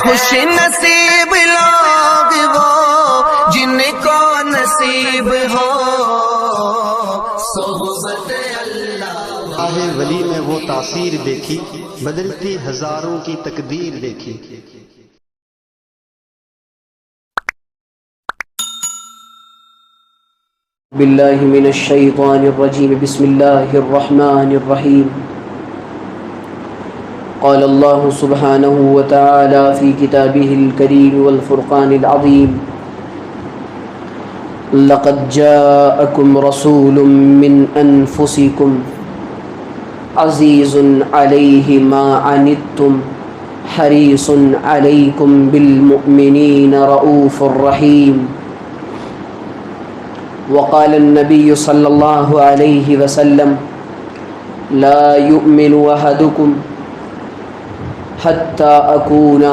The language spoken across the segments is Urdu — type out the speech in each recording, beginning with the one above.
خوش نصیب لوگ وہ جن کو نصیب ہو صحبت اللہ۔ راہ ولی میں وہ تاثیر دیکھی، بدلتی ہزاروں کی تقدیر دیکھی۔ باللہ من الشیطان الرجیم، بسم اللہ الرحمن الرحیم۔ قال اللہ سبحانہ وتعالی فی کتابہ الکریم والفرقان العظیم، لقد جاءکم رسول من انفسکم عزیز علیہ ما عنتم حریص علیکم بالمؤمنین رؤوف الرحیم۔ وقال النبی صلی اللہ علیہ وسلم لا یؤمن احدکم حتی اکون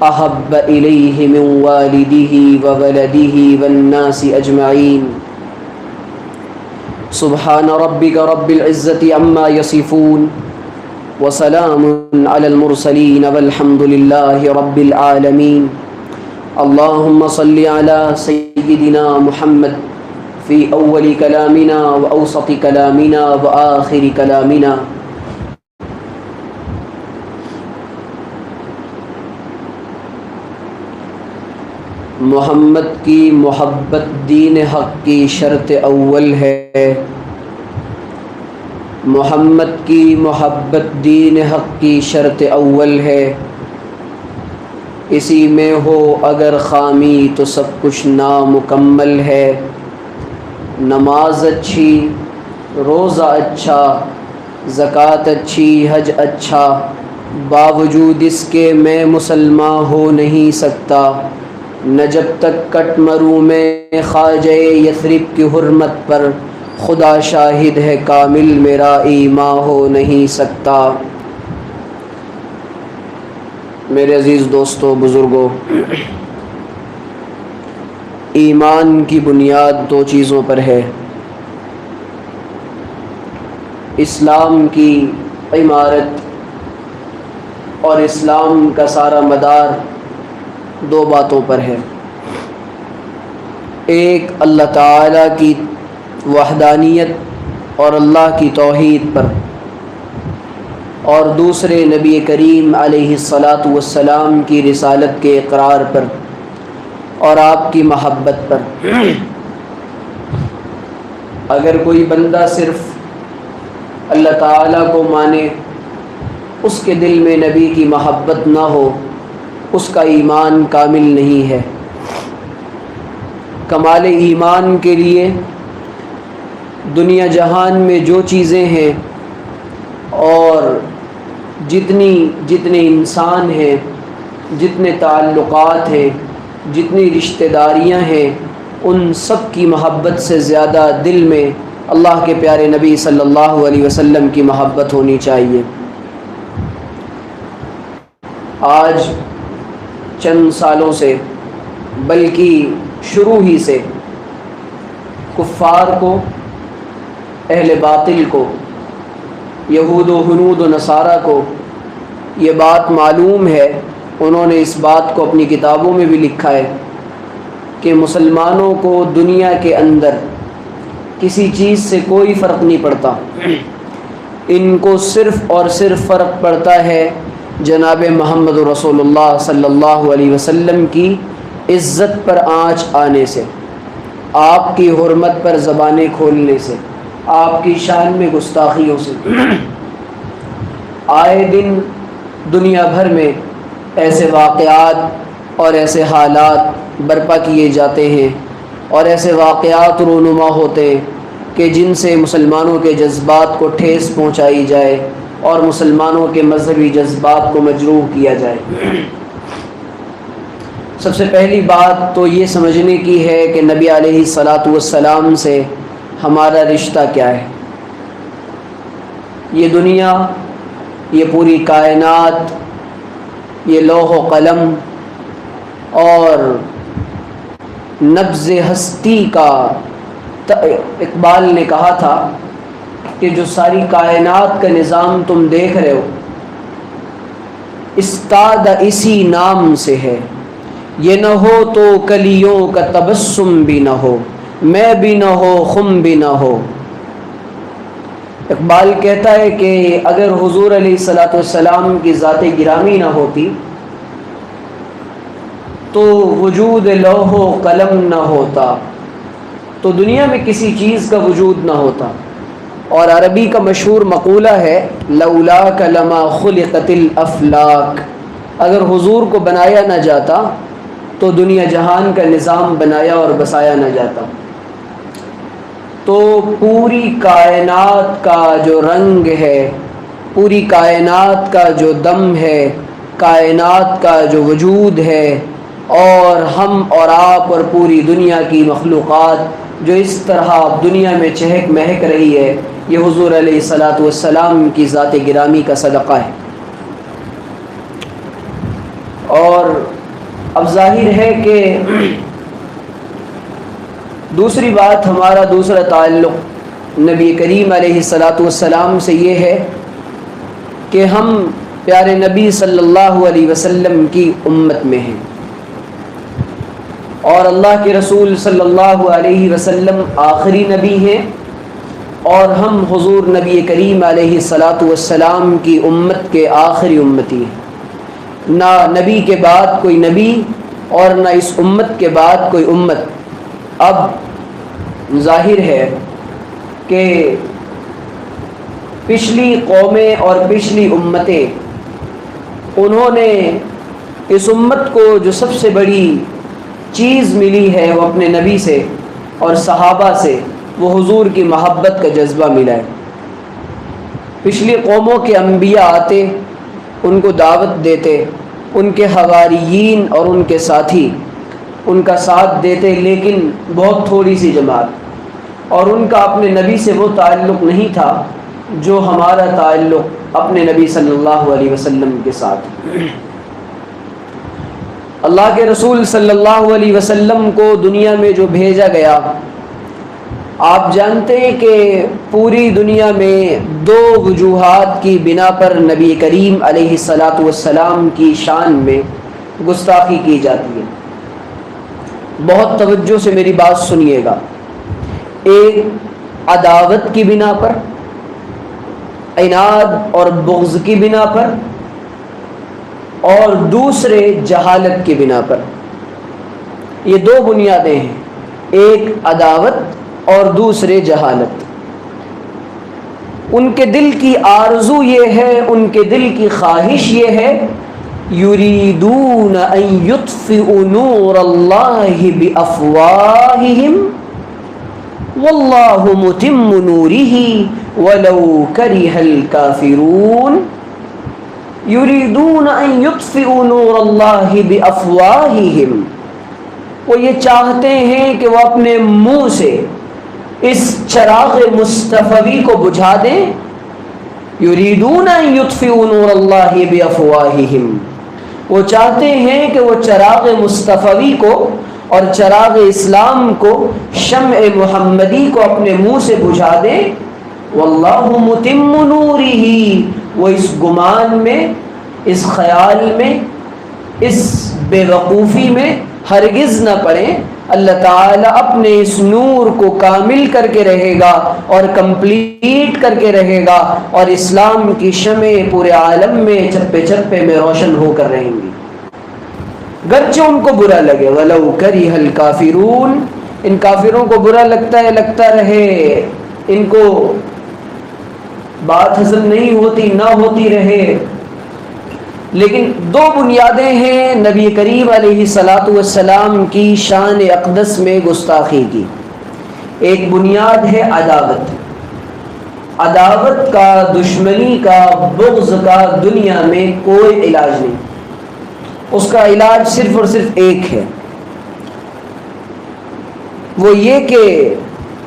احب الیہ من والدہ وولدہ والناس اجمعین۔ سبحان ربک رب العزة عما یصفون وسلام علی المرسلین والحمد للہ رب العالمین۔ اللہم صل علی سیدنا محمد فی اول کلامنا و اوسط کلامنا و آخر کلامنا۔ محمد کی محبت دین حق کی شرط اول ہے۔ محمد کی محبت دین حق کی شرط اول ہے، اسی میں ہو اگر خامی تو سب کچھ نامکمل ہے۔ نماز اچھی، روزہ اچھا، زکوٰۃ اچھی، حج اچھا، باوجود اس کے میں مسلمان ہو نہیں سکتا، نہ جب تک کٹ مروں میں خواجہ یثرب کی حرمت پر خدا شاہد ہے کامل میرا ایمان ہو نہیں سکتا۔ میرے عزیز دوستو، بزرگوں، ایمان کی بنیاد دو چیزوں پر ہے۔ اسلام کی عمارت اور اسلام کا سارا مدار دو باتوں پر ہے۔ ایک اللہ تعالیٰ کی وحدانیت اور اللہ کی توحید پر، اور دوسرے نبی کریم علیہ الصلاۃ والسلام کی رسالت کے اقرار پر اور آپ کی محبت پر۔ اگر کوئی بندہ صرف اللہ تعالیٰ کو مانے، اس کے دل میں نبی کی محبت نہ ہو، اس کا ایمان کامل نہیں ہے۔ کمال ایمان کے لیے دنیا جہان میں جو چیزیں ہیں اور جتنے انسان ہیں، جتنے تعلقات ہیں، جتنی رشتہ داریاں ہیں، ان سب کی محبت سے زیادہ دل میں اللہ کے پیارے نبی صلی اللہ علیہ وسلم کی محبت ہونی چاہیے۔ آج چند سالوں سے، بلکہ شروع ہی سے، کفار کو، اہل باطل کو، یہود و ہنود و نصارہ کو یہ بات معلوم ہے، انہوں نے اس بات کو اپنی کتابوں میں بھی لکھا ہے کہ مسلمانوں کو دنیا کے اندر کسی چیز سے کوئی فرق نہیں پڑتا، ان کو صرف اور صرف فرق پڑتا ہے جناب محمد رسول اللہ صلی اللہ علیہ وسلم کی عزت پر آنچ آنے سے، آپ کی حرمت پر زبانیں کھولنے سے، آپ کی شان میں گستاخیوں سے۔ آئے دن دنیا بھر میں ایسے واقعات اور ایسے حالات برپا کیے جاتے ہیں اور ایسے واقعات رونما ہوتے ہیں کہ جن سے مسلمانوں کے جذبات کو ٹھیس پہنچائی جائے اور مسلمانوں کے مذہبی جذبات کو مجروح کیا جائے۔ سب سے پہلی بات تو یہ سمجھنے کی ہے کہ نبی علیہ الصلاۃ والسلام سے ہمارا رشتہ کیا ہے۔ یہ دنیا، یہ پوری کائنات، یہ لوح و قلم اور نبض ہستی کا، اقبال نے کہا تھا کہ جو ساری کائنات کا نظام تم دیکھ رہے ہو، استاد اسی نام سے ہے، یہ نہ ہو تو کلیوں کا تبسم بھی نہ ہو، میں بھی نہ ہو خم بھی نہ ہو۔ اقبال کہتا ہے کہ اگر حضور علیہ الصلوۃ والسلام کی ذات گرامی نہ ہوتی تو وجود لوح و قلم نہ ہوتا، تو دنیا میں کسی چیز کا وجود نہ ہوتا۔ اور عربی کا مشہور مقولہ ہے لولاک لما خلقت الافلاک، اگر حضور کو بنایا نہ جاتا تو دنیا جہان کا نظام بنایا اور بسایا نہ جاتا۔ تو پوری کائنات کا جو رنگ ہے، پوری کائنات کا جو دم ہے، کائنات کا جو وجود ہے، اور ہم اور آپ اور پوری دنیا کی مخلوقات جو اس طرح دنیا میں چہک مہک رہی ہے، یہ حضور علیہ الصلوۃ والسلام کی ذات گرامی کا صدقہ ہے۔ اور اب ظاہر ہے کہ دوسری بات، ہمارا دوسرا تعلق نبی کریم علیہ الصلوۃ والسلام سے یہ ہے کہ ہم پیارے نبی صلی اللہ علیہ وسلم کی امت میں ہیں، اور اللہ کے رسول صلی اللہ علیہ وسلم آخری نبی ہیں، اور ہم حضور نبی کریم علیہ الصلوۃ والسلام کی امت کے آخری امتی ہیں۔ نہ نبی کے بعد کوئی نبی اور نہ اس امت کے بعد کوئی امت۔ اب ظاہر ہے کہ پچھلی قومیں اور پچھلی امتیں، انہوں نے اس امت کو جو سب سے بڑی چیز ملی ہے وہ اپنے نبی سے اور صحابہ سے، وہ حضور کی محبت کا جذبہ ملا ہے۔ پچھلی قوموں کے انبیاء آتے، ان کو دعوت دیتے، ان کے حواریین اور ان کے ساتھی ان کا ساتھ دیتے، لیکن بہت تھوڑی سی جماعت، اور ان کا اپنے نبی سے وہ تعلق نہیں تھا جو ہمارا تعلق اپنے نبی صلی اللہ علیہ وسلم کے ساتھ۔ اللہ کے رسول صلی اللہ علیہ وسلم کو دنیا میں جو بھیجا گیا، آپ جانتے ہیں کہ پوری دنیا میں دو وجوہات کی بنا پر نبی کریم علیہ الصلوۃ والسلام کی شان میں گستاخی کی جاتی ہے۔ بہت توجہ سے میری بات سنیے گا۔ ایک عداوت کی بنا پر، عناد اور بغض کی بنا پر، اور دوسرے جہالت کی بنا پر۔ یہ دو بنیادیں ہیں، ایک عداوت اور دوسرے جہالت۔ ان کے دل کی آرزو یہ ہے، ان کے دل کی خواہش یہ ہے، یریدون ان یطفئوا نور اللہ بافواہہم واللہ متم نورہ ولو کرہ الکافرون۔ یریدون ان یطفئوا نور اللہ بافواہہم، وہ یہ چاہتے ہیں کہ وہ اپنے منہ سے اس چراغ مصطفی کو بجھا دیں۔ یریدون ان یطفئوا نور اللہ بافواہہم، وہ چاہتے ہیں کہ وہ چراغ مصطفی کو اور چراغ اسلام کو، شمع محمدی کو اپنے منہ سے بجھا دیں۔ واللہ متم نورہ، وہ اس گمان میں، اس خیال میں، اس بے وقوفی میں ہرگز نہ پڑیں۔ اللہ تعالیٰ اپنے اس نور کو کامل کر کے رہے گا اور کمپلیٹ کر کے رہے گا، اور اسلام کی شمع پورے عالم میں چپے چپے میں روشن ہو کر رہیں گی، گرچہ ان کو برا لگے۔ وَلَوْ كَرِهَ الْكَافِرُونَ، ان کافروں کو برا لگتا ہے، لگتا رہے، ان کو بات ہضم نہیں ہوتی، نہ ہوتی رہے، لیکن دو بنیادیں ہیں نبی کریم علیہ الصلوۃ والسلام کی شان اقدس میں گستاخی کی۔ ایک بنیاد ہے عداوت، عداوت کا، دشمنی کا، بغض کا دنیا میں کوئی علاج نہیں، اس کا علاج صرف اور صرف ایک ہے، وہ یہ کہ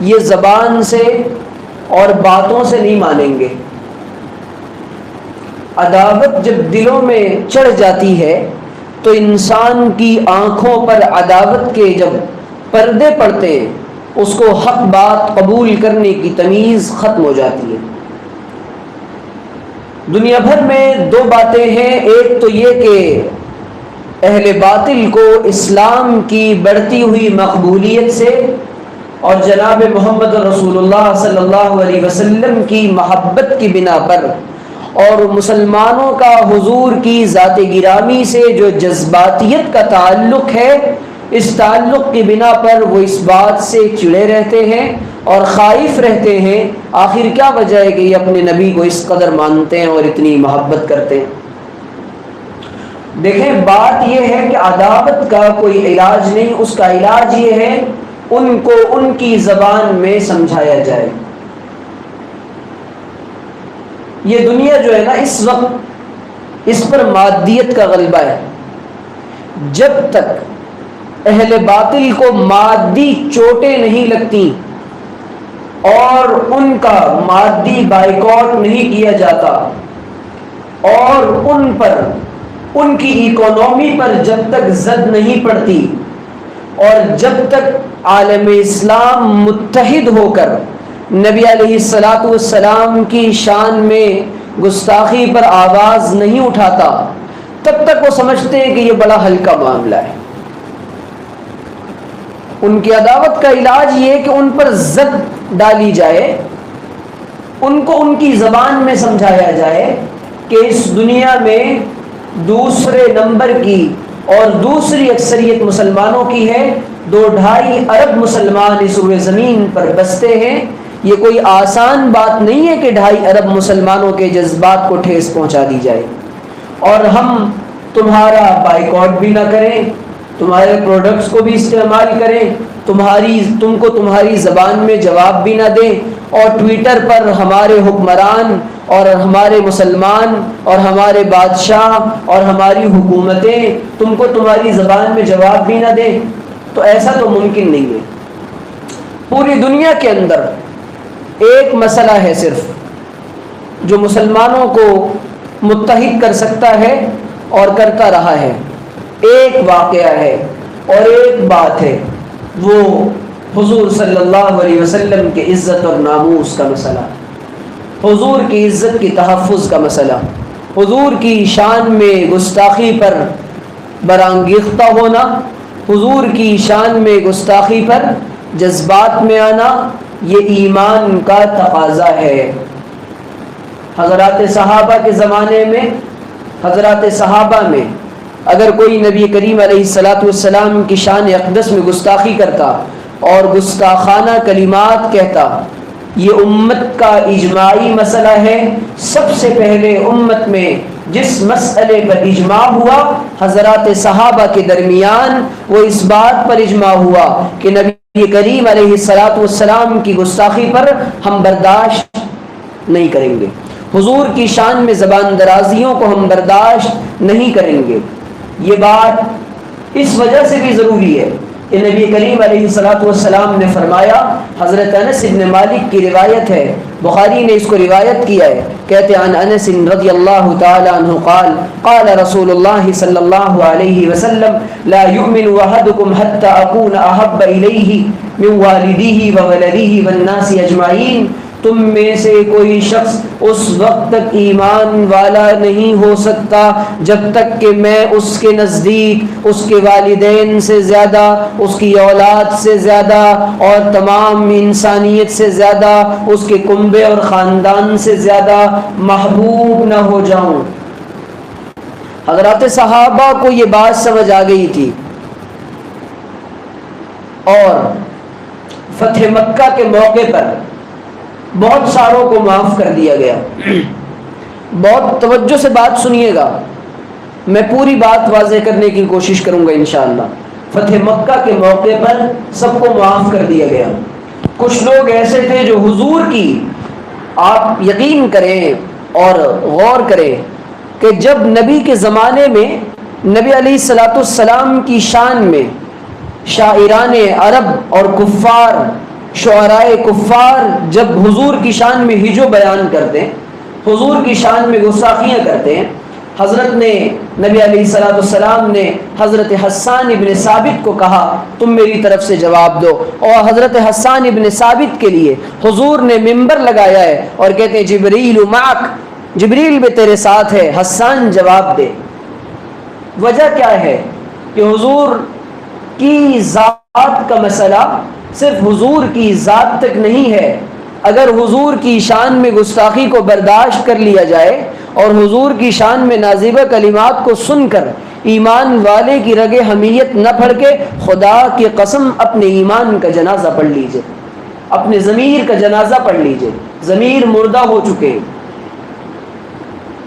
یہ زبان سے اور باتوں سے نہیں مانیں گے۔ عداوت جب دلوں میں چڑھ جاتی ہے تو انسان کی آنکھوں پر عداوت کے جب پردے پڑتے ہیں، اس کو حق بات قبول کرنے کی تمیز ختم ہو جاتی ہے۔ دنیا بھر میں دو باتیں ہیں، ایک تو یہ کہ اہل باطل کو اسلام کی بڑھتی ہوئی مقبولیت سے اور جناب محمد رسول اللہ صلی اللہ علیہ وسلم کی محبت کی بنا پر اور مسلمانوں کا حضور کی ذات گرامی سے جو جذباتیت کا تعلق ہے، اس تعلق کی بنا پر وہ اس بات سے چڑے رہتے ہیں اور خائف رہتے ہیں آخر کیا وجہ ہے کہ یہ اپنے نبی کو اس قدر مانتے ہیں اور اتنی محبت کرتے ہیں۔ دیکھیں، بات یہ ہے کہ عداوت کا کوئی علاج نہیں، اس کا علاج یہ ہے ان کو ان کی زبان میں سمجھایا جائے۔ یہ دنیا جو ہے نا اس وقت اس پر مادیت کا غلبہ ہے۔ جب تک اہل باطل کو مادی چوٹیں نہیں لگتی اور ان کا مادی بائیکاٹ نہیں کیا جاتا اور ان پر ان کی اکانومی پر جب تک زد نہیں پڑتی اور جب تک عالم اسلام متحد ہو کر نبی علیہ الصلاۃ والسلام کی شان میں گستاخی پر آواز نہیں اٹھاتا، تب تک وہ سمجھتے ہیں کہ یہ بڑا ہلکا معاملہ ہے۔ ان کی عداوت کا علاج یہ ہے کہ ان پر زد ڈالی جائے، ان کو ان کی زبان میں سمجھایا جائے کہ اس دنیا میں دوسرے نمبر کی اور دوسری اکثریت مسلمانوں کی ہے، 2-2.5 ارب مسلمان اس روئے زمین پر بستے ہیں۔ یہ کوئی آسان بات نہیں ہے کہ 2.5 ارب مسلمانوں کے جذبات کو ٹھیس پہنچا دی جائے، اور ہم تمہارا بائیکاٹ بھی نہ کریں، تمہارے پروڈکٹس کو بھی استعمال کریں، تم کو تمہاری زبان میں جواب بھی نہ دیں، اور ٹویٹر پر ہمارے حکمران اور ہمارے مسلمان اور ہمارے بادشاہ اور ہماری حکومتیں تم کو تمہاری زبان میں جواب بھی نہ دیں، تو ایسا تو ممکن نہیں ہے۔ پوری دنیا کے اندر ایک مسئلہ ہے صرف جو مسلمانوں کو متحد کر سکتا ہے اور کرتا رہا ہے، ایک واقعہ ہے اور ایک بات ہے، وہ حضور صلی اللہ علیہ وسلم کے عزت اور ناموس کا مسئلہ، حضور کی عزت کی تحفظ کا مسئلہ، حضور کی شان میں گستاخی پر برانگیختہ ہونا، حضور کی شان میں گستاخی پر جذبات میں آنا، یہ ایمان کا تقاضا ہے۔ حضرات صحابہ کے زمانے میں، حضرات صحابہ میں اگر کوئی نبی کریم علیہ الصلاۃ والسلام کی شان اقدس میں گستاخی کرتا اور گستاخانہ کلمات کہتا، یہ امت کا اجماعی مسئلہ ہے۔ سب سے پہلے امت میں جس مسئلے پر اجماع ہوا حضرات صحابہ کے درمیان، وہ اس بات پر اجماع ہوا کہ نبی کریم علیہ الصلاۃ والسلام کی گستاخی پر ہم برداشت نہیں کریں گے، حضور کی شان میں زبان درازیوں کو ہم برداشت نہیں کریں گے۔ یہ بات اس وجہ سے بھی ضروری ہے کہ نبی کریم علیہ الصلاۃ والسلام نے فرمایا، حضرت انس بن مالک کی روایت ہے، بخاری نے اس کو روایت کیا ہے، کہتے ہیں عن انس رضی اللہ تعالی عنہ قال قال رسول اللہ صلی اللہ علیہ وسلم لا يؤمن احدكم حتى اكون احب الیہ من والدیہ وولدیہ والناس اجمعین، تم میں سے کوئی شخص اس وقت تک ایمان والا نہیں ہو سکتا جب تک کہ میں اس کے نزدیک اس کے والدین سے زیادہ، اس کی اولاد سے زیادہ اور تمام انسانیت سے زیادہ، اس کے کنبے اور خاندان سے زیادہ محبوب نہ ہو جاؤں۔ حضرات صحابہ کو یہ بات سمجھ آ گئی تھی، اور فتح مکہ کے موقع پر بہت ساروں کو معاف کر دیا گیا۔ بہت توجہ سے بات سنیے گا، میں پوری بات واضح کرنے کی کوشش کروں گا انشاءاللہ۔ فتح مکہ کے موقع پر سب کو معاف کر دیا گیا۔ کچھ لوگ ایسے تھے جو حضور کی، آپ یقین کریں اور غور کریں کہ جب نبی کے زمانے میں نبی علیہ الصلاۃ والسلام کی شان میں شاعران عرب اور کفار، شعراء کفار جب حضور کی شان میں ہجو بیان کرتے ہیں، حضور کی شان میں گستاخیاں کرتے ہیں، حضرت نے نبی علیہ الصلاۃ والسلام نے حضرت حسان ابن ثابت کو کہا تم میری طرف سے جواب دو، اور حضرت حسان ابن ثابت کے لیے حضور نے منبر لگایا ہے اور کہتے ہیں جبریل معک، جبریل بھی تیرے ساتھ ہے۔ حسان جواب دے، وجہ کیا ہے کہ حضور کی ذات کا مسئلہ صرف حضور کی ذات تک نہیں ہے۔ اگر حضور کی شان میں گستاخی کو برداشت کر لیا جائے اور حضور کی شان میں نازیبہ کلمات کو سن کر ایمان والے کی رگ حمیت نہ پھڑ کے، خدا کی قسم اپنے ایمان کا جنازہ پڑھ لیجئے، اپنے ضمیر کا جنازہ پڑھ لیجئے، ضمیر مردہ ہو چکے۔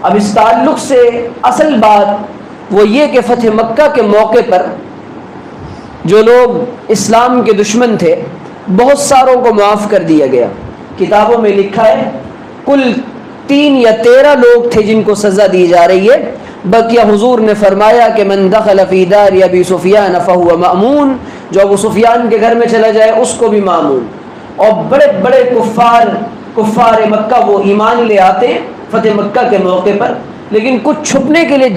اب اس تعلق سے اصل بات وہ یہ کہ فتح مکہ کے موقع پر جو لوگ اسلام کے دشمن تھے بہت ساروں کو معاف کر دیا گیا۔ کتابوں میں لکھا ہے کل 3 یا 13 لوگ تھے جن کو سزا دی جا رہی ہے، بقیہ حضور نے فرمایا کہ من دخل فی دار ابی سفیان فہو مأمون، جو ابو سفیان کے گھر میں چلا جائے اس کو بھی مامون۔ اور بڑے بڑے کفار مکہ وہ ایمان لے آتے فتح مکہ کے موقع پر، لیکن کچھ چھپنے کے لیے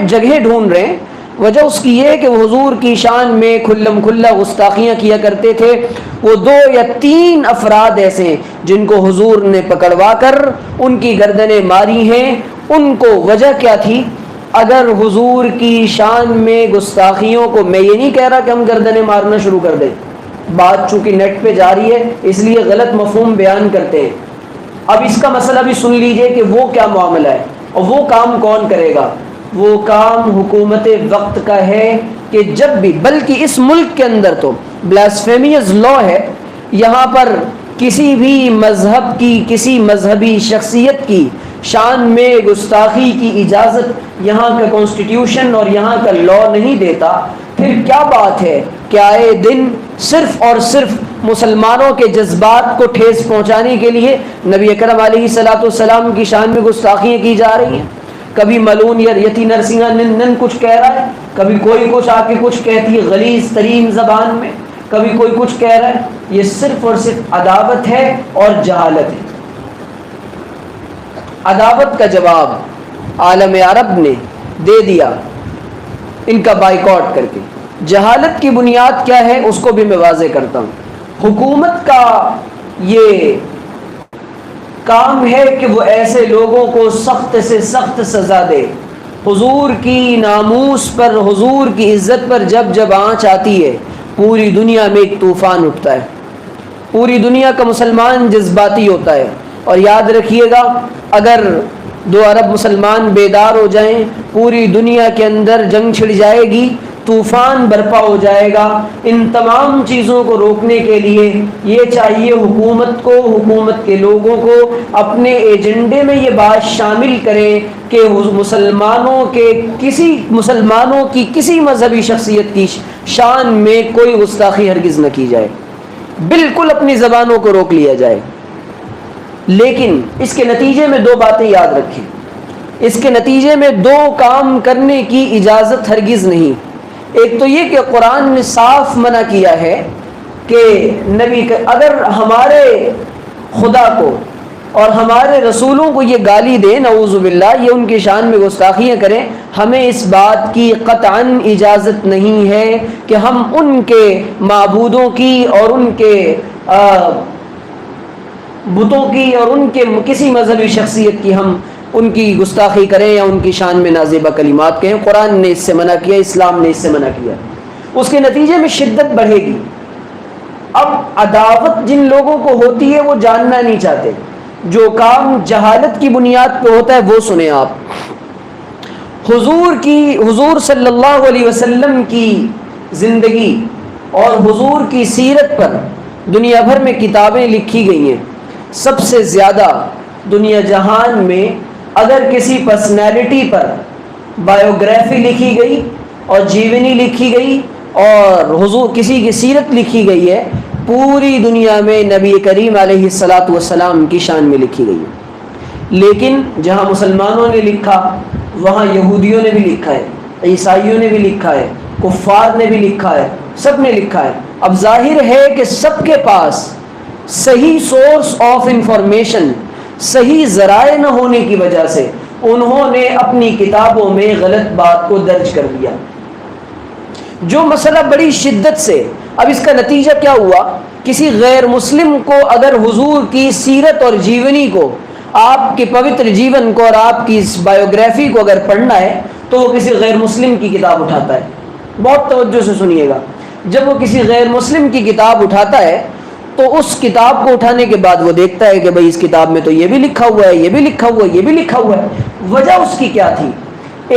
جگہیں ڈھونڈ رہے ہیں۔ وجہ اس کی یہ کہ وہ حضور کی شان میں کھلم کھلا گستاخیاں کیا کرتے تھے۔ وہ 2 یا 3 افراد ایسے ہیں جن کو حضور نے پکڑوا کر ان کی گردنیں ماری ہیں۔ ان کو وجہ کیا تھی؟ اگر حضور کی شان میں گستاخیوں کو، میں یہ نہیں کہہ رہا کہ ہم گردنیں مارنا شروع کر دیں، بات چونکہ نیٹ پہ جاری ہے اس لیے غلط مفہوم بیان کرتے ہیں۔ اب اس کا مسئلہ بھی سن لیجئے کہ وہ کیا معاملہ ہے اور وہ کام کون کرے گا۔ وہ کام حکومت وقت کا ہے کہ جب بھی، بلکہ اس ملک کے اندر تو بلاسفیمیز لا ہے، یہاں پر کسی بھی مذہب کی، کسی مذہبی شخصیت کی شان میں گستاخی کی اجازت یہاں کا کانسٹیٹیوشن اور یہاں کا لا نہیں دیتا۔ پھر کیا بات ہے کہ آئے دن صرف اور صرف مسلمانوں کے جذبات کو ٹھیس پہنچانے کے لیے نبی اکرم علیہ الصلوۃ والسلام کی شان میں گستاخیاں کی جا رہی ہیں۔ کبھی ملون یا یتی نرسنگا نن کچھ کہہ رہا ہے، کبھی کوئی کچھ آ کے کچھ کہتی ہے غلیظ ترین زبان میں، کبھی کوئی کچھ کہہ رہا ہے۔ یہ صرف اور صرف عداوت ہے اور جہالت ہے۔ عداوت کا جواب عالم عرب نے دے دیا ان کا بائیکاٹ کر کے۔ جہالت کی بنیاد کیا ہے اس کو بھی میں واضح کرتا ہوں۔ حکومت کا یہ کام ہے کہ وہ ایسے لوگوں کو سخت سے سخت سزا دے۔ حضور کی ناموس پر، حضور کی عزت پر جب جب آنچ آتی ہے پوری دنیا میں ایک طوفان اٹھتا ہے، پوری دنیا کا مسلمان جذباتی ہوتا ہے۔ اور یاد رکھیے گا اگر 2 ارب مسلمان بیدار ہو جائیں پوری دنیا کے اندر جنگ چھڑ جائے گی، طوفان برپا ہو جائے گا۔ ان تمام چیزوں کو روکنے کے لیے یہ چاہیے حکومت کو، حکومت کے لوگوں کو اپنے ایجنڈے میں یہ بات شامل کریں کہ مسلمانوں کی کسی مذہبی شخصیت کی شان میں کوئی گستاخی ہرگز نہ کی جائے، بالکل اپنی زبانوں کو روک لیا جائے۔ لیکن اس کے نتیجے میں 2 باتیں یاد رکھیں۔ اس کے نتیجے میں 2 کام کرنے کی اجازت ہرگز نہیں۔ ایک تو یہ کہ قرآن نے صاف منع کیا ہے کہ اگر ہمارے خدا کو اور ہمارے رسولوں کو یہ گالی دیں، نعوذ باللہ، یہ ان کی شان میں گستاخیاں کریں، ہمیں اس بات کی قطعاً اجازت نہیں ہے کہ ہم ان کے معبودوں کی اور ان کے بتوں کی اور ان کے کسی مذہبی شخصیت کی ہم ان کی گستاخی کریں یا ان کی شان میں نازیبہ کلمات کہیں۔ قرآن نے اس سے منع کیا، اسلام نے اس سے منع کیا۔ اس کے نتیجے میں شدت بڑھے گی۔ اب عداوت جن لوگوں کو ہوتی ہے وہ جاننا نہیں چاہتے، جو کام جہالت کی بنیاد پہ ہوتا ہے وہ سنیں آپ۔ حضور صلی اللہ علیہ وسلم کی زندگی اور حضور کی سیرت پر دنیا بھر میں کتابیں لکھی گئی ہیں۔ سب سے زیادہ دنیا جہان میں اگر کسی پرسنالٹی پر بایوگرافی لکھی گئی اور جیونی لکھی گئی اور حضور کسی کی سیرت لکھی گئی ہے، پوری دنیا میں نبی کریم علیہ الصلاۃ والسلام کی شان میں لکھی گئی ہے۔ لیکن جہاں مسلمانوں نے لکھا وہاں یہودیوں نے بھی لکھا ہے، عیسائیوں نے بھی لکھا ہے، کفار نے بھی لکھا ہے، سب نے لکھا ہے۔ اب ظاہر ہے کہ سب کے پاس صحیح سورس آف انفارمیشن، صحیح ذرائع نہ ہونے کی وجہ سے انہوں نے اپنی کتابوں میں غلط بات کو درج کر دیا۔ جو مسئلہ بڑی شدت سے، اب اس کا نتیجہ کیا ہوا؟ کسی غیر مسلم کو اگر حضور کی سیرت اور جیونی کو آپ کے پوتر جیون کو اور آپ کی اس بایوگرافی کو اگر پڑھنا ہے تو وہ کسی غیر مسلم کی کتاب اٹھاتا ہے. بہت توجہ سے سنیے گا. جب وہ کسی غیر مسلم کی کتاب اٹھاتا ہے تو اس کتاب کو اٹھانے کے بعد وہ دیکھتا ہے کہ بھئی اس کتاب میں تو یہ بھی لکھا ہوا ہے، یہ بھی لکھا ہوا ہے، یہ بھی لکھا ہوا ہے. وجہ اس کی کیا تھی؟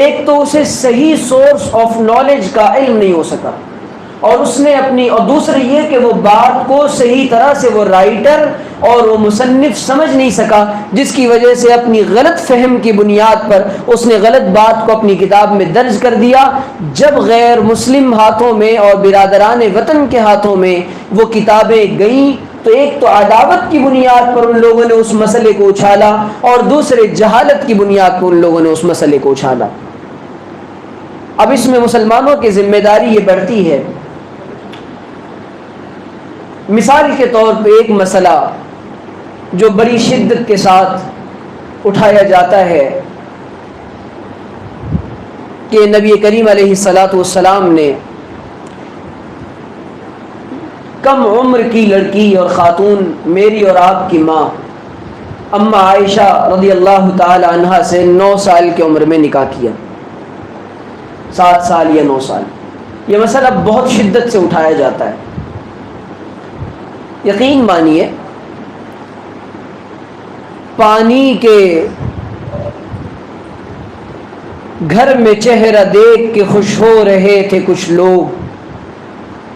ایک تو اسے صحیح سورس آف نالج کا علم نہیں ہو سکا، اور اس نے اور دوسرے یہ کہ وہ بات کو صحیح طرح سے وہ رائٹر اور وہ مصنف سمجھ نہیں سکا، جس کی وجہ سے اپنی غلط فہم کی بنیاد پر اس نے غلط بات کو اپنی کتاب میں درج کر دیا. جب غیر مسلم ہاتھوں میں اور برادران وطن کے ہاتھوں میں وہ کتابیں گئیں تو ایک تو عداوت کی بنیاد پر ان لوگوں نے اس مسئلے کو اچھالا، اور دوسرے جہالت کی بنیاد پر ان لوگوں نے اس مسئلے کو اچھالا. اب اس میں مسلمانوں کی ذمہ داری یہ بڑھتی ہے. مثال کے طور پہ ایک مسئلہ جو بڑی شدت کے ساتھ اٹھایا جاتا ہے کہ نبی کریم علیہ الصلاۃ والسلام نے کم عمر کی لڑکی اور خاتون، میری اور آپ کی ماں اما عائشہ رضی اللہ تعالی عنہا سے 9 سال کی عمر میں نکاح کیا، 7 سال یا 9 سال. یہ مسئلہ بہت شدت سے اٹھایا جاتا ہے. یقین مانیے پانی کے گھر میں چہرہ دیکھ کے خوش ہو رہے تھے کچھ لوگ،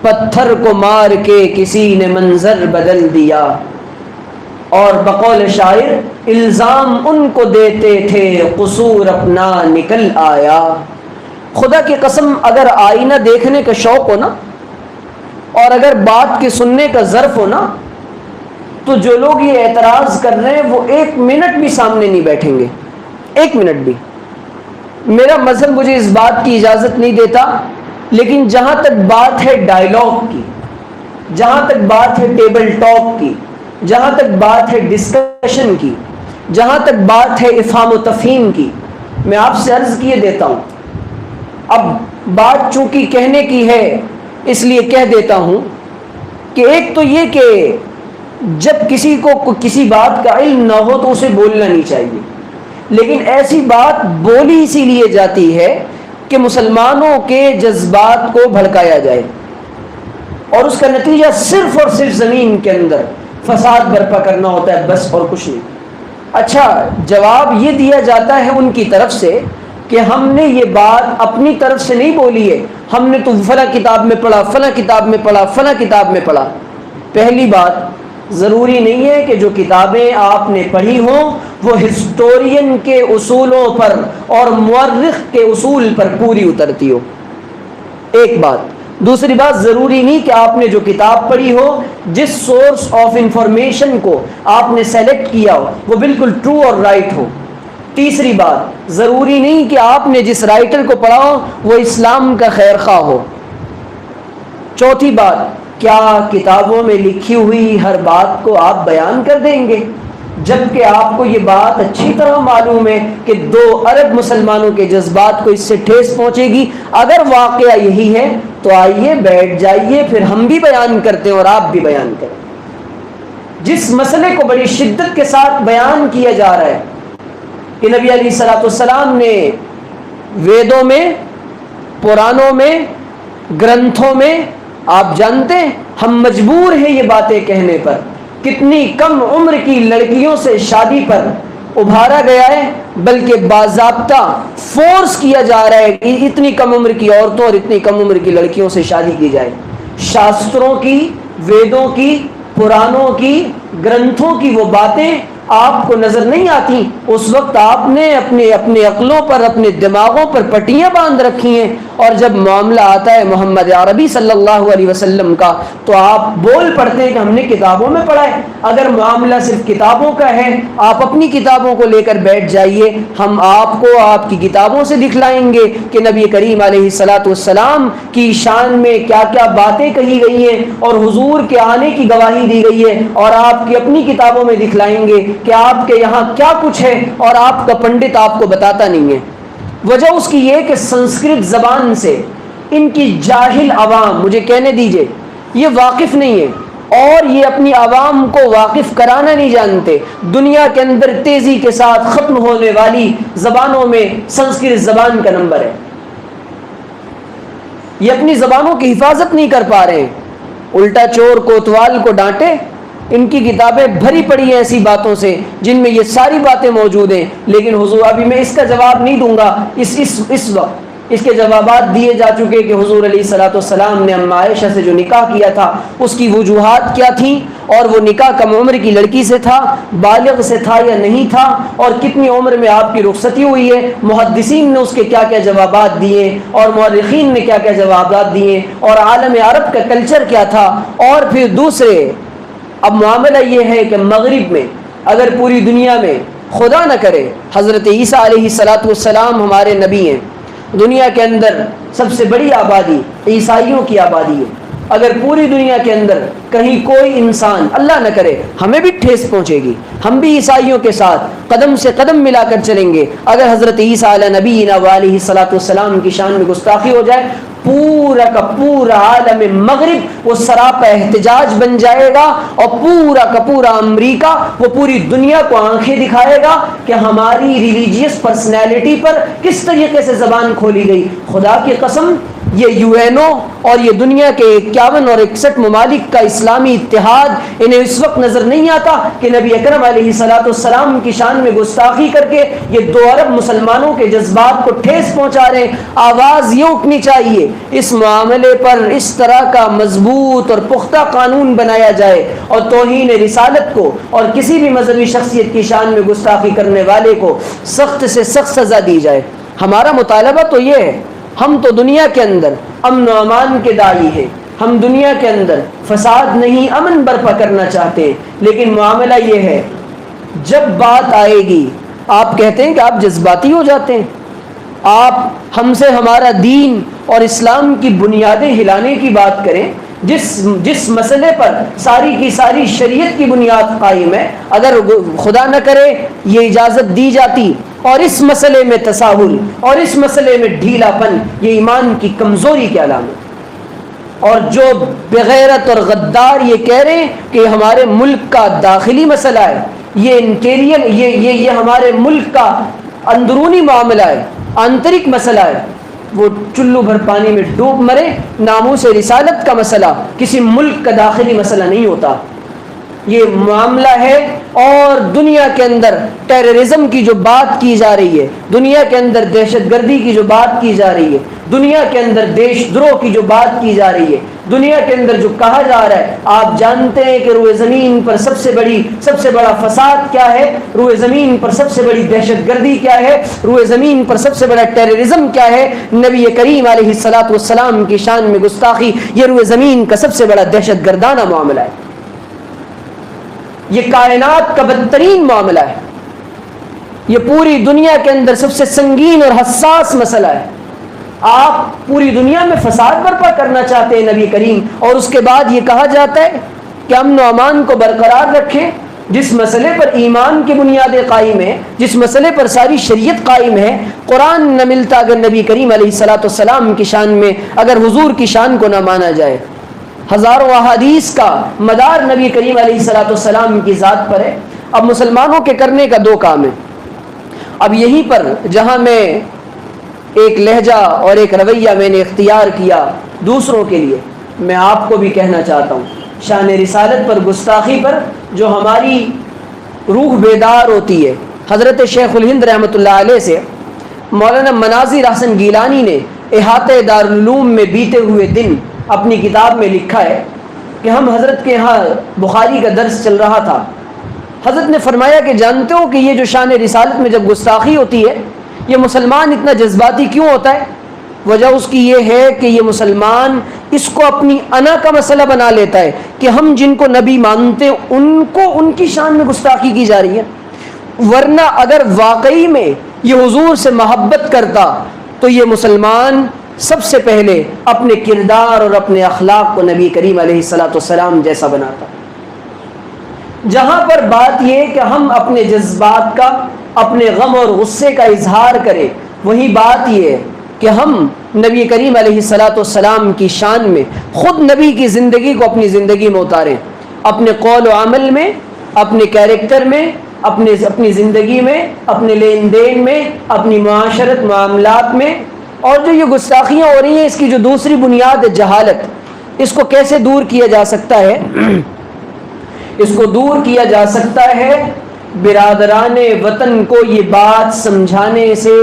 پتھر کو مار کے کسی نے منظر بدل دیا، اور بقول شاعر الزام ان کو دیتے تھے قصور اپنا نکل آیا. خدا کی قسم اگر آئینہ دیکھنے کا شوق ہو نا، اور اگر بات کے سننے کا ظرف ہو نا، تو جو لوگ یہ اعتراض کر رہے ہیں وہ 1 منٹ بھی سامنے نہیں بیٹھیں گے، 1 منٹ بھی. میرا مذہب مجھے اس بات کی اجازت نہیں دیتا، لیکن جہاں تک بات ہے ڈائیلاگ کی، جہاں تک بات ہے ٹیبل ٹاک کی، جہاں تک بات ہے ڈسکشن کی، جہاں تک بات ہے افہام و تفہیم کی، میں آپ سے عرض کیے دیتا ہوں. اب بات چونکہ کہنے کی ہے اس لیے کہہ دیتا ہوں کہ ایک تو یہ کہ جب کسی کو کسی بات کا علم نہ ہو تو اسے بولنا نہیں چاہیے، لیکن ایسی بات بولی اسی لیے جاتی ہے کہ مسلمانوں کے جذبات کو بھڑکایا جائے، اور اس کا نتیجہ صرف اور صرف زمین کے اندر فساد برپا کرنا ہوتا ہے، بس اور کچھ نہیں. اچھا، جواب یہ دیا جاتا ہے ان کی طرف سے کہ ہم نے یہ بات اپنی طرف سے نہیں بولی ہے، ہم نے تو فلاں کتاب میں پڑھا، فلاں کتاب میں پڑھا، فلاں کتاب میں پڑھا. پہلی بات، ضروری نہیں ہے کہ جو کتابیں آپ نے پڑھی ہوں وہ ہسٹورین کے اصولوں پر اور مورخ کے اصول پر پوری اترتی ہو، ایک بات. دوسری بات، ضروری نہیں کہ آپ نے جو کتاب پڑھی ہو، جس سورس آف انفارمیشن کو آپ نے سیلیکٹ کیا ہو وہ بالکل ٹرو اور رائٹ ہو. تیسری بات، ضروری نہیں کہ آپ نے جس رائٹر کو پڑھا ہو وہ اسلام کا خیر خواہ ہو. چوتھی بات، کیا کتابوں میں لکھی ہوئی ہر بات کو آپ بیان کر دیں گے؟ جبکہ آپ کو یہ بات اچھی طرح معلوم ہے کہ 2 ارب مسلمانوں کے جذبات کو اس سے ٹھیس پہنچے گی. اگر واقعہ یہی ہے تو آئیے بیٹھ جائیے، پھر ہم بھی بیان کرتے ہیں اور آپ بھی بیان کریں. جس مسئلے کو بڑی شدت کے ساتھ بیان کیا جا رہا ہے کہ نبی علیہ الصلوۃ والسلام نے ویدوں میں، پرانوں میں، گرنتھوں میں، آپ جانتے ہیں ہم مجبور ہیں یہ باتیں کہنے پر، کتنی کم عمر کی لڑکیوں سے شادی پر ابھارا گیا ہے، بلکہ باضابطہ فورس کیا جا رہا ہے کہ اتنی کم عمر کی عورتوں اور اتنی کم عمر کی لڑکیوں سے شادی کی جائے. شاستروں کی، ویدوں کی، پرانوں کی، گرنتھوں کی وہ باتیں آپ کو نظر نہیں آتی. اس وقت آپ نے اپنے عقلوں پر، اپنے دماغوں پر پٹیاں باندھ رکھی ہیں، اور جب معاملہ آتا ہے محمد عربی صلی اللہ علیہ وسلم کا تو آپ بول پڑتے ہیں کہ ہم نے کتابوں میں پڑھا ہے. اگر معاملہ صرف کتابوں کا ہے، آپ اپنی کتابوں کو لے کر بیٹھ جائیے، ہم آپ کو آپ کی کتابوں سے دکھلائیں گے کہ نبی کریم علیہ الصلاۃ والسلام کی شان میں کیا کیا باتیں کہی گئی ہیں اور حضور کے آنے کی گواہی دی گئی ہے، اور آپ کی اپنی کتابوں میں دکھلائیں گے کہ آپ کے یہاں کیا کچھ ہے اور آپ کا پنڈت آپ کو بتاتا نہیں ہے. وجہ اس کی یہ کہ سنسکرت زبان سے ان کی جاہل عوام، مجھے کہنے دیجئے، یہ واقف نہیں ہے اور یہ اپنی عوام کو واقف کرانا نہیں جانتے. دنیا کے اندر تیزی کے ساتھ ختم ہونے والی زبانوں میں سنسکرت زبان کا نمبر ہے. یہ اپنی زبانوں کی حفاظت نہیں کر پا رہے ہیں. الٹا چور کوتوال کو ڈانٹے. ان کی کتابیں بھری پڑی ہیں ایسی باتوں سے جن میں یہ ساری باتیں موجود ہیں. لیکن حضور ابھی میں اس کا جواب نہیں دوں گا. اس وقت اس کے جوابات دیے جا چکے کہ حضور علیہ الصلوۃ والسلام نے اما عائشہ سے جو نکاح کیا تھا اس کی وجوہات کیا تھیں, اور وہ نکاح کم عمر کی لڑکی سے تھا, بالغ سے تھا یا نہیں تھا, اور کتنی عمر میں آپ کی رخصتی ہوئی ہے. محدثین نے اس کے کیا کیا جوابات دیے اور مورخین نے کیا کیا جوابات دیے, اور عالم عرب کا کلچر کیا تھا. اور پھر دوسرے اب معاملہ یہ ہے کہ مغرب میں اگر پوری دنیا میں خدا نہ کرے حضرت عیسیٰ علیہ الصلوۃ والسلام ہمارے نبی ہیں, دنیا کے اندر سب سے بڑی آبادی عیسائیوں کی آبادی ہے. اگر پوری دنیا کے اندر کہیں کوئی انسان, اللہ نہ کرے ہمیں بھی ٹھیس پہنچے گی, ہم بھی عیسائیوں کے ساتھ قدم سے قدم ملا کر چلیں گے, اگر حضرت عیسیٰ علیہ نبینا علیہ الصلوۃ والسلام کی شان میں گستاخی ہو جائے, پورا کا پورا عالم مغرب وہ سراپا احتجاج بن جائے گا, اور پورا کا پورا امریکہ وہ پوری دنیا کو آنکھیں دکھائے گا کہ ہماری ریلیجیس پرسنالٹی پر کس طریقے سے زبان کھولی گئی. خدا کی قسم یہ یو این او اور یہ دنیا کے 51 اور 61 ممالک کا اسلامی اتحاد انہیں اس وقت نظر نہیں آتا کہ نبی اکرم علیہ الصلوۃ والسلام کی شان میں گستاخی کر کے یہ 2 ارب مسلمانوں کے جذبات کو ٹھیس پہنچا رہے ہیں. آواز یہ اٹھنی چاہیے اس معاملے پر اس طرح کا مضبوط اور پختہ قانون بنایا جائے, اور توہین رسالت کو اور کسی بھی مذہبی شخصیت کی شان میں گستاخی کرنے والے کو سخت سے سخت سزا دی جائے. ہمارا مطالبہ تو یہ ہے, ہم تو دنیا کے اندر امن و امان کے داعی ہیں, ہم دنیا کے اندر فساد نہیں امن برپا کرنا چاہتے ہیں. لیکن معاملہ یہ ہے جب بات آئے گی, آپ کہتے ہیں کہ آپ جذباتی ہو جاتے ہیں, آپ ہم سے ہمارا دین اور اسلام کی بنیادیں ہلانے کی بات کریں, جس مسئلے پر ساری کی ساری شریعت کی بنیاد قائم ہے. اگر خدا نہ کرے یہ اجازت دی جاتی اور اس مسئلے میں تساہل اور اس مسئلے میں ڈھیلا پن, یہ ایمان کی کمزوری کی علامت. اور جو بغیرت اور غدار یہ کہہ رہے ہیں کہ ہمارے ملک کا داخلی مسئلہ ہے, یہ انٹیریئر یہ ہمارے ملک کا اندرونی معاملہ ہے, آنترک مسئلہ ہے, وہ چلو بھر پانی میں ڈوب مرے. ناموس رسالت کا مسئلہ کسی ملک کا داخلی مسئلہ نہیں ہوتا, یہ معاملہ ہے. اور دنیا کے اندر ٹیررزم کی جو بات کی جا رہی ہے, دنیا کے اندر دہشت گردی کی جو بات کی جا رہی ہے, دنیا کے اندر دیش دروہ کی جو بات کی جا رہی ہے, دنیا کے اندر جو کہا جا رہا ہے, آپ جانتے ہیں کہ روئے زمین پر سب سے بڑا فساد کیا ہے, روئے زمین پر سب سے بڑی دہشت گردی کیا ہے, روئے زمین پر سب سے بڑا ٹیررزم کیا ہے. نبی کریم علیہ الصلوۃ والسلام کی شان میں گستاخی یہ روئے زمین کا سب سے بڑا دہشت گردانہ معاملہ ہے. یہ کائنات کا بدترین معاملہ ہے, یہ پوری دنیا کے اندر سب سے سنگین اور حساس مسئلہ ہے. آپ پوری دنیا میں فساد برپا کرنا چاہتے ہیں نبی کریم, اور اس کے بعد یہ کہا جاتا ہے کہ امن و امان کو برقرار رکھیں. جس مسئلے پر ایمان کی بنیادیں قائم ہیں, جس مسئلے پر ساری شریعت قائم ہے, قرآن نہ ملتا اگر نبی کریم علیہ الصلوۃ والسلام کی شان میں, اگر حضور کی شان کو نہ مانا جائے. ہزاروں احادیث کا مدار نبی کریم علیہ الصلوۃ والسلام کی ذات پر ہے. اب مسلمانوں کے کرنے کا 2 کام ہے. اب یہیں پر جہاں میں ایک لہجہ اور ایک رویہ میں نے اختیار کیا دوسروں کے لیے, میں آپ کو بھی کہنا چاہتا ہوں, شان رسالت پر گستاخی پر جو ہماری روح بیدار ہوتی ہے. حضرت شیخ الہند رحمۃ اللہ علیہ سے مولانا مناظر حسن گیلانی نے احاطہ دارالعلوم میں بیتے ہوئے دن اپنی کتاب میں لکھا ہے کہ ہم حضرت کے ہاں بخاری کا درس چل رہا تھا. حضرت نے فرمایا کہ جانتے ہو کہ یہ جو شان رسالت میں جب گستاخی ہوتی ہے, یہ مسلمان اتنا جذباتی کیوں ہوتا ہے؟ وجہ اس کی یہ ہے کہ یہ مسلمان اس کو اپنی انا کا مسئلہ بنا لیتا ہے کہ ہم جن کو نبی مانتے ان کی شان میں گستاخی کی جا رہی ہے. ورنہ اگر واقعی میں یہ حضور سے محبت کرتا تو یہ مسلمان سب سے پہلے اپنے کردار اور اپنے اخلاق کو نبی کریم علیہ الصلوۃ والسلام جیسا بناتا. جہاں پر بات یہ کہ ہم اپنے جذبات کا, اپنے غم اور غصے کا اظہار کریں, وہی بات یہ ہے کہ ہم نبی کریم علیہ الصلوۃ والسلام کی شان میں خود نبی کی زندگی کو اپنی زندگی میں اتاریں. اپنے قول و عمل میں، اپنے کیریکٹر میں، اپنی زندگی میں، اپنے لین دین میں، اپنی معاشرت معاملات میں. اور جو یہ گستاخیاں ہو رہی ہیں اس کی جو دوسری بنیاد ہے جہالت، اس کو کیسے دور کیا جا سکتا ہے؟ اس کو دور کیا جا سکتا ہے برادران وطن کو یہ بات سمجھانے سے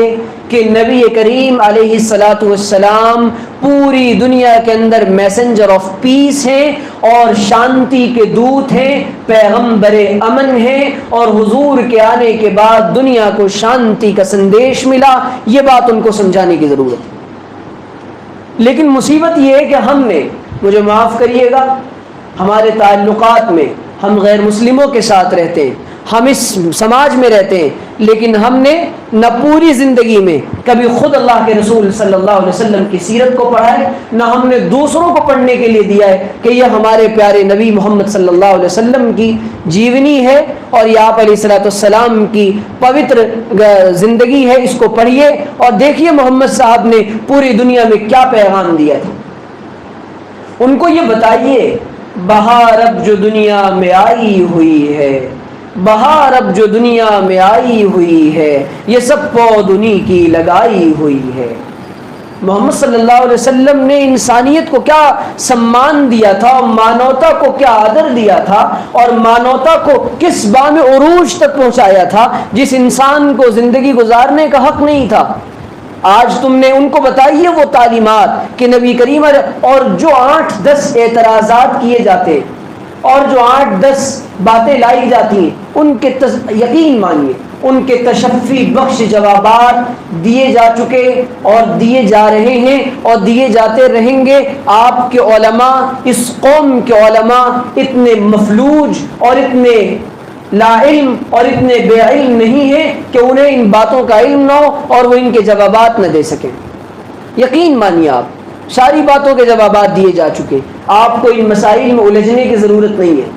کہ نبی کریم علیہ الصلاۃ والسلام پوری دنیا کے اندر میسنجر آف پیس ہیں اور شانتی کے دوت ہیں، پیغمبر امن ہیں، اور حضور کے آنے کے بعد دنیا کو شانتی کا سندیش ملا. یہ بات ان کو سمجھانے کی ضرورت ہے. لیکن مصیبت یہ ہے کہ ہم نے، مجھے معاف کریے گا، ہمارے تعلقات میں ہم غیر مسلموں کے ساتھ رہتے ہیں، ہم اس سماج میں رہتے ہیں، لیکن ہم نے نہ پوری زندگی میں کبھی خود اللہ کے رسول صلی اللہ علیہ وسلم کی سیرت کو پڑھا ہے، نہ ہم نے دوسروں کو پڑھنے کے لیے دیا ہے کہ یہ ہمارے پیارے نبی محمد صلی اللہ علیہ وسلم کی جیونی ہے اور یہ آپ علیہ الصلوۃ والسلام کی پوتر زندگی ہے، اس کو پڑھیے اور دیکھیے محمد صاحب نے پوری دنیا میں کیا پیغام دیا تھا. ان کو یہ بتائیے بہار اب جو دنیا میں آئی ہوئی ہے، بہار اب جو دنیا میں آئی ہوئی ہے، یہ سب پود انہی کی لگائی ہوئی ہے. محمد صلی اللہ علیہ وسلم نے انسانیت کو کیا سمان دیا تھا، اور مانوتا کو کیا آدر دیا تھا، اور مانوتا کو کس بام عروج تک پہنچایا تھا جس انسان کو زندگی گزارنے کا حق نہیں تھا. آج تم نے ان کو بتائیے وہ تعلیمات کہ نبی کریم، اور جو 8-10 اعتراضات کیے جاتے اور جو 8-10 باتیں لائی جاتی ہیں، ان کے یقین مانیے ان کے تشفی بخش جوابات دیے جا چکے اور دیے جا رہے ہیں اور دیے جاتے رہیں گے. آپ کے علماء، اس قوم کے علماء اتنے مفلوج اور اتنے لا علم اور اتنے بے علم نہیں ہیں کہ انہیں ان باتوں کا علم نہ ہو اور وہ ان کے جوابات نہ دے سکیں. یقین مانیے آپ ساری باتوں کے جوابات دیے جا چکے. آپ کو ان مسائل میں الجھنے کی ضرورت نہیں ہے.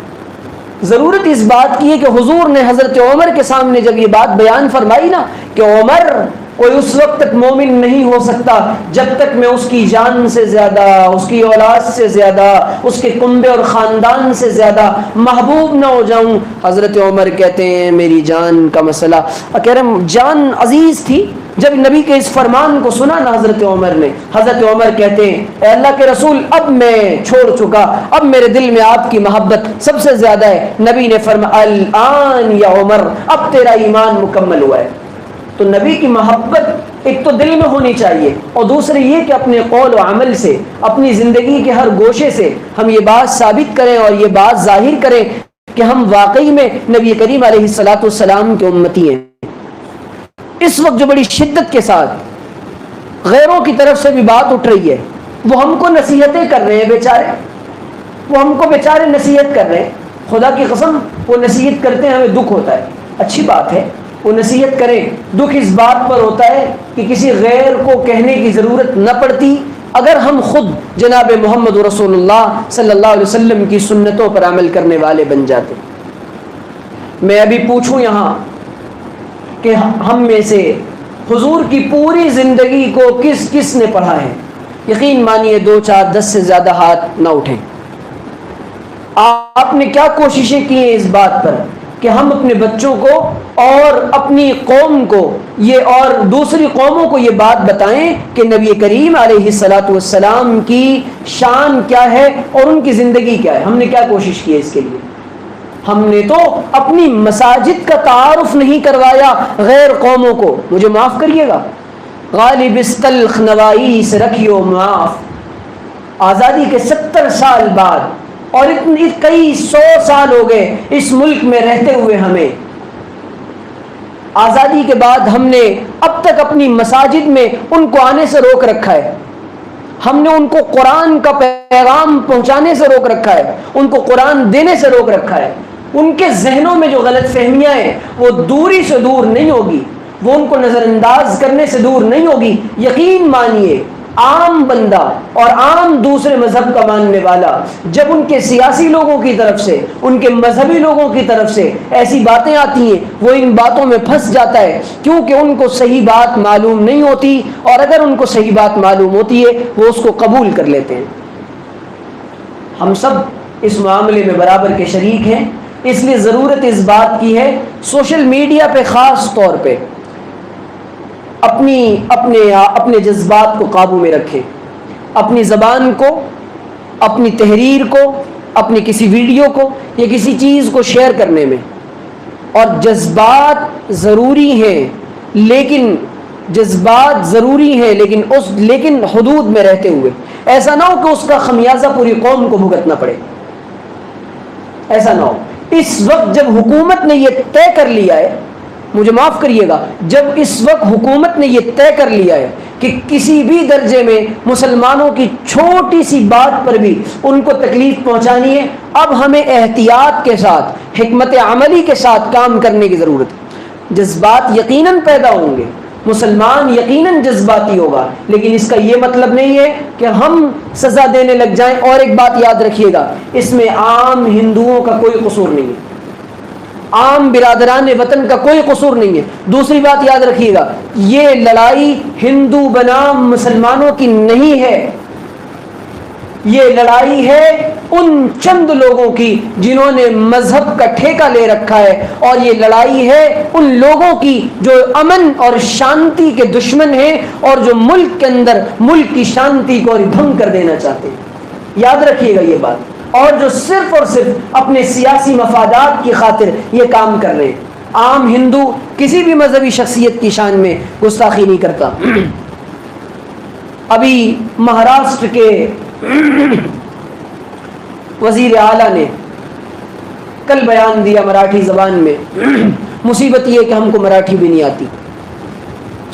ضرورت اس بات کی ہے کہ حضور نے حضرت عمر کے سامنے جب یہ بات بیان فرمائی نا کہ عمر کوئی اس وقت تک مومن نہیں ہو سکتا جب تک میں اس کی جان سے زیادہ، اس کی اولاد سے زیادہ، اس کے کنبے اور خاندان سے زیادہ محبوب نہ ہو جاؤں. حضرت عمر کہتے ہیں میری جان کا مسئلہ، کہہ رہے ہیں جان عزیز تھی. جب نبی کے اس فرمان کو سنا نا حضرت عمر نے، حضرت عمر کہتے ہیں اے اللہ کے رسول اب میں چھوڑ چکا، اب میرے دل میں آپ کی محبت سب سے زیادہ ہے. نبی نے فرمایا الآن یا عمر، اب تیرا ایمان مکمل ہوا ہے. تو نبی کی محبت ایک تو دل میں ہونی چاہیے، اور دوسرے یہ کہ اپنے قول و عمل سے، اپنی زندگی کے ہر گوشے سے ہم یہ بات ثابت کریں اور یہ بات ظاہر کریں کہ ہم واقعی میں نبی کریم علیہ الصلاۃ والسلام کے امتی ہیں. اس وقت جو بڑی شدت کے ساتھ غیروں کی طرف سے بھی بات اٹھ رہی ہے، وہ ہم کو نصیحتیں کر رہے ہیں بیچارے، وہ ہم کو بیچارے نصیحت کر رہے ہیں. خدا کی قسم وہ نصیحت کرتے ہیں ہمیں دکھ ہوتا ہے. اچھی بات ہے وہ نصیحت کریں، دکھ اس بات پر ہوتا ہے کہ کسی غیر کو کہنے کی ضرورت نہ پڑتی اگر ہم خود جناب محمد رسول اللہ صلی اللہ علیہ وسلم کی سنتوں پر عمل کرنے والے بن جاتے. میں ابھی پوچھوں یہاں کہ ہم میں سے حضور کی پوری زندگی کو کس کس نے پڑھا ہے؟ یقین مانیے 2 4 10 سے زیادہ ہاتھ نہ اٹھیں. آپ نے کیا کوششیں کی ہیں اس بات پر کہ ہم اپنے بچوں کو اور اپنی قوم کو یہ اور دوسری قوموں کو یہ بات بتائیں کہ نبی کریم علیہ الصلاۃ والسلام کی شان کیا ہے اور ان کی زندگی کیا ہے؟ ہم نے کیا کوشش کی ہے اس کے لیے؟ ہم نے تو اپنی مساجد کا تعارف نہیں کروایا غیر قوموں کو. مجھے معاف کریے گا، غالب استلخ نوائی سے رکھیو معاف. آزادی کے 70 سال بعد اور اتنی کئی 100 سال ہو گئے اس ملک میں رہتے ہوئے، ہمیں آزادی کے بعد ہم نے اب تک اپنی مساجد میں ان کو آنے سے روک رکھا ہے. ہم نے ان کو قرآن کا پیغام پہنچانے سے روک رکھا ہے، ان کو قرآن دینے سے روک رکھا ہے. ان کے ذہنوں میں جو غلط فہمیاں ہیں وہ دوری سے دور نہیں ہوگی، وہ ان کو نظر انداز کرنے سے دور نہیں ہوگی. یقین مانیے عام بندہ اور عام دوسرے مذہب کا ماننے والا جب ان کے سیاسی لوگوں کی طرف سے، ان کے مذہبی لوگوں کی طرف سے ایسی باتیں آتی ہیں وہ ان باتوں میں پھنس جاتا ہے، کیونکہ ان کو صحیح بات معلوم نہیں ہوتی، اور اگر ان کو صحیح بات معلوم ہوتی ہے وہ اس کو قبول کر لیتے ہیں. ہم سب اس معاملے میں برابر کے شریک ہیں. اس لیے ضرورت اس بات کی ہے سوشل میڈیا پہ خاص طور پہ اپنے جذبات کو قابو میں رکھیں. اپنی زبان کو، اپنی تحریر کو، اپنی کسی ویڈیو کو یا کسی چیز کو شیئر کرنے میں، اور جذبات ضروری ہیں لیکن لیکن حدود میں رہتے ہوئے. ایسا نہ ہو کہ اس کا خمیازہ پوری قوم کو بھگتنا پڑے. ایسا نہ ہو. اس وقت جب حکومت نے یہ طے کر لیا ہے، مجھے معاف کریے گا، جب اس وقت حکومت نے یہ طے کر لیا ہے کہ کسی بھی درجے میں مسلمانوں کی چھوٹی سی بات پر بھی ان کو تکلیف پہنچانی ہے، اب ہمیں احتیاط کے ساتھ، حکمت عملی کے ساتھ کام کرنے کی ضرورت ہے. جذبات یقیناً پیدا ہوں گے، مسلمان یقیناً جذباتی ہوگا، لیکن اس کا یہ مطلب نہیں ہے کہ ہم سزا دینے لگ جائیں. اور ایک بات یاد رکھیے گا، اس میں عام ہندوؤں کا کوئی قصور نہیں ہے، عام برادران وطن کا کوئی قصور نہیں ہے. دوسری بات یاد رکھیے گا، یہ لڑائی ہندو بنام مسلمانوں کی نہیں ہے، یہ لڑائی ہے ان چند لوگوں کی جنہوں نے مذہب کا ٹھیکہ لے رکھا ہے، اور یہ لڑائی ہے ان لوگوں کی جو امن اور شانتی کے دشمن ہیں اور جو ملک کے اندر ملک کی شانتی کو بھنگ کر دینا چاہتے ہیں. یاد رکھیے گا یہ بات. اور جو صرف اور صرف اپنے سیاسی مفادات کی خاطر یہ کام کر رہے ہیں. عام ہندو کسی بھی مذہبی شخصیت کی شان میں گستاخی نہیں کرتا. ابھی مہاراشٹر کے وزیر اعلیٰ نے کل بیان دیا مراٹھی زبان میں. مصیبت یہ کہ ہم کو مراٹھی بھی نہیں آتی،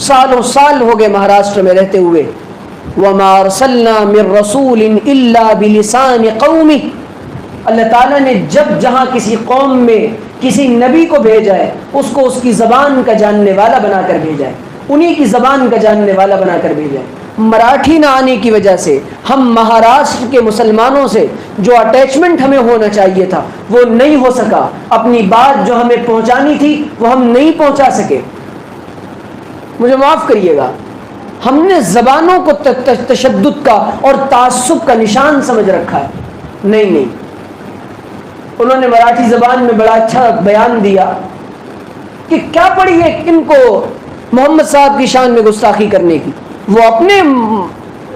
سالوں سال ہو گئے مہاراشٹر میں رہتے ہوئے. وَمَا أَرْسَلْنَا مِن رَّسُولٍ إِلَّا بِلِسَانِ قَوْمِهِ. اللہ تعالیٰ نے جب جہاں کسی قوم میں کسی نبی کو بھیجا ہے اس کو اس کی زبان کا جاننے والا بنا کر بھیجا ہے، انہی کی زبان کا جاننے والا بنا کر بھیجا ہے. مراٹھی نہ آنے کی وجہ سے ہم مہاراشٹر کے مسلمانوں سے جو اٹیچمنٹ ہمیں ہونا چاہیے تھا وہ نہیں ہو سکا. اپنی بات جو ہمیں پہنچانی تھی وہ ہم نہیں پہنچا سکے. مجھے معاف کریے گا، ہم نے زبانوں کو تشدد کا اور تعصب کا نشان سمجھ رکھا ہے. نہیں، انہوں نے مراٹھی زبان میں بڑا اچھا بیان دیا کہ کیا پڑی ہے ان کو محمد صاحب کی شان میں گستاخی کرنے کی. وہ اپنے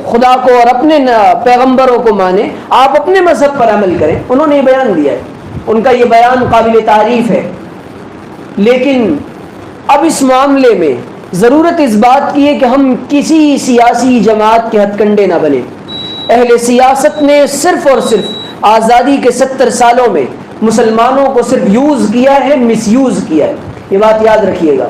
خدا کو اور اپنے پیغمبروں کو مانے، آپ اپنے مذہب پر عمل کریں. انہوں نے یہ بیان دیا ہے، ان کا یہ بیان قابل تعریف ہے. لیکن اب اس معاملے میں ضرورت اس بات کی ہے کہ ہم کسی سیاسی جماعت کے ہتھ کنڈے نہ بنیں. اہل سیاست نے صرف اور صرف آزادی کے 70 سالوں میں مسلمانوں کو صرف یوز کیا ہے، مس یوز کیا ہے. یہ بات یاد رکھیے گا.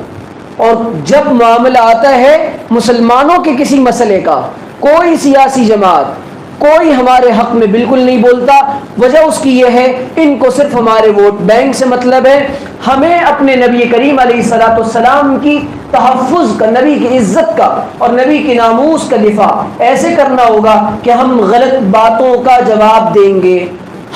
اور جب معاملہ آتا ہے مسلمانوں کے کسی مسئلے کا، کوئی سیاسی جماعت کوئی ہمارے حق میں بالکل نہیں بولتا. وجہ اس کی یہ ہے ان کو صرف ہمارے ووٹ بینک سے مطلب ہے. ہمیں اپنے نبی کریم علیہ الصلوۃ والسلام کی تحفظ کا، نبی کی عزت کا اور نبی کی ناموس کا دفاع ایسے کرنا ہوگا کہ ہم غلط باتوں کا جواب دیں گے،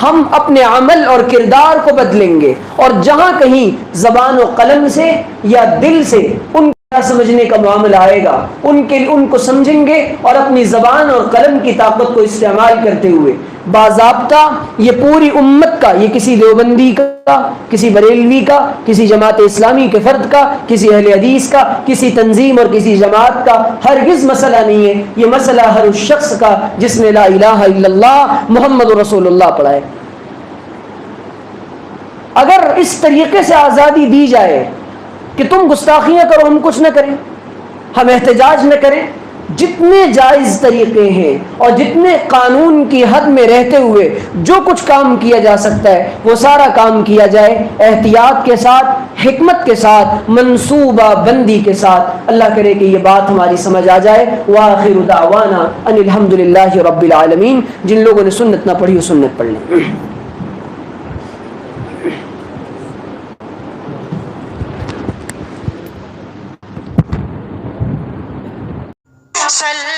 ہم اپنے عمل اور کردار کو بدلیں گے، اور جہاں کہیں زبان و قلم سے یا دل سے ان کا سمجھنے کا معاملہ آئے گا ان کو سمجھیں گے، اور اپنی زبان اور قلم کی طاقت کو استعمال کرتے ہوئے باضابطہ یہ پوری امت کا، یہ کسی دیوبندی کا، کسی بریلوی کا، کسی جماعت اسلامی کے فرد کا، کسی اہل حدیث کا، کسی تنظیم اور کسی جماعت کا ہرگز مسئلہ نہیں ہے. یہ مسئلہ ہر اس شخص کا جس نے لا الہ الا اللہ محمد رسول اللہ پڑھا ہے. اگر اس طریقے سے آزادی دی جائے کہ تم گستاخیاں کرو ہم کچھ نہ کریں، ہم احتجاج نہ کریں، جتنے جائز طریقے ہیں اور جتنے قانون کی حد میں رہتے ہوئے جو کچھ کام کیا جا سکتا ہے وہ سارا کام کیا جائے، احتیاط کے ساتھ، حکمت کے ساتھ، منصوبہ بندی کے ساتھ. اللہ کرے کہ یہ بات ہماری سمجھ آ جائے. وآخر دعوانا ان الحمدللہ رب العالمین. جن لوگوں نے سنت نہ پڑھی وہ سنت پڑھ لیں. صلی